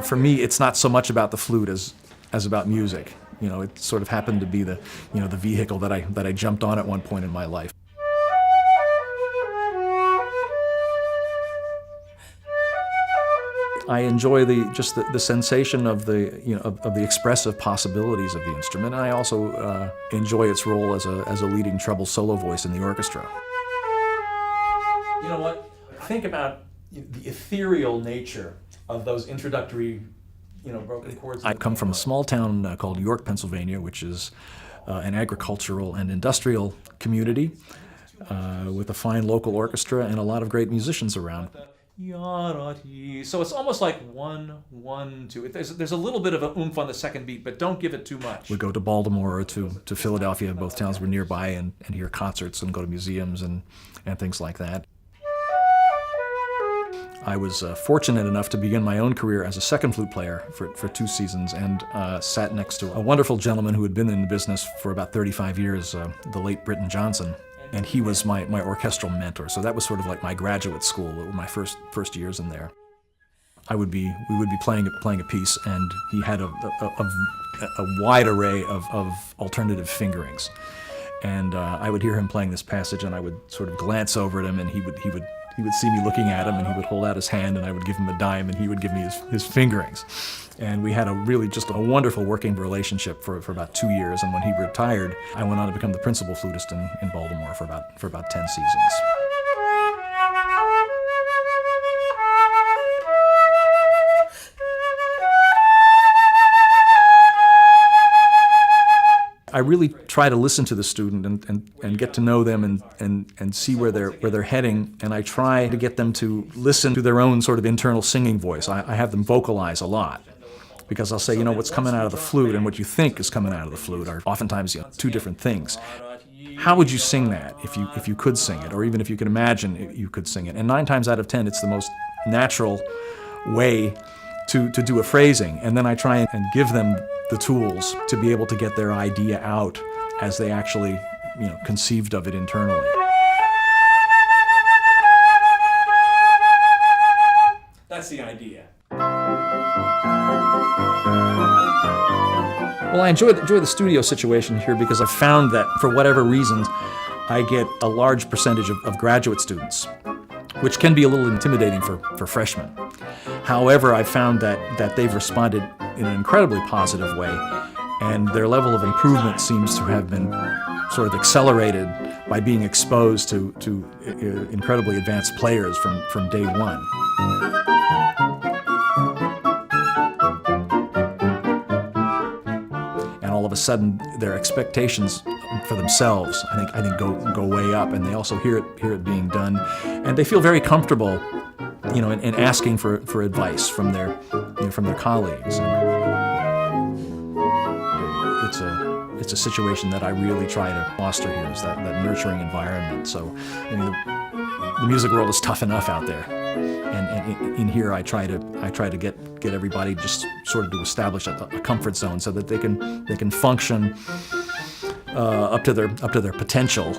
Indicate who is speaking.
Speaker 1: for me, it's not so much about the flute as about music. It sort of happened to be the vehicle that I jumped on at one point in my life. I enjoy the sensation of the expressive possibilities of the instrument, and I also enjoy its role as a leading treble solo voice in the orchestra. You know what? Think about the ethereal nature of those introductory, broken chords. I come from a small town called York, Pennsylvania, which is an agricultural and industrial community with a fine local orchestra and a lot of great musicians around. So it's almost like 1, 1, 2. There's a little bit of a oomph on the second beat, but don't give it too much. We'd go to Baltimore or to Philadelphia. Both towns were nearby, and hear concerts and go to museums and things like that. I was fortunate enough to begin my own career as a second flute player for 2 seasons, and sat next to a wonderful gentleman who had been in the business for about 35 years, the late Britton Johnson. And he was my orchestral mentor, so that was sort of like my graduate school, my first years in there. We would be playing a piece, and he had a wide array of alternative fingerings. And I would hear him playing this passage, and I would sort of glance over at him, and he would see me looking at him, and he would hold out his hand, and I would give him a dime, and he would give me his fingerings. And we had just a wonderful working relationship for about 2 years. And when he retired, I went on to become the principal flutist in Baltimore for about 10 seasons. I really try to listen to the student and get to know them and see where they're heading, and I try to get them to listen to their own sort of internal singing voice. I have them vocalize a lot, because I'll say, what's coming out of the flute and what you think is coming out of the flute are oftentimes 2 different things. How would you sing that if you could sing it, or even if you could imagine you could sing it? And 9 times out of 10, it's the most natural way to do a phrasing, and then I try and give them the tools to be able to get their idea out as they actually, conceived of it internally. That's the idea. Well, I enjoy the studio situation here because I've found that for whatever reasons, I get a large percentage of graduate students, which can be a little intimidating for freshmen. However, I've found that they've responded in an incredibly positive way, and their level of improvement seems to have been sort of accelerated by being exposed to incredibly advanced players from day one. And all of a sudden, their expectations for themselves, I think go way up, and they also hear it being done, and they feel very comfortable, in asking for advice from their colleagues. It's a situation that I really try to foster here, is that nurturing environment. So, the music world is tough enough out there, and in here I try to get everybody just sort of to establish a comfort zone so that they can function up to their potential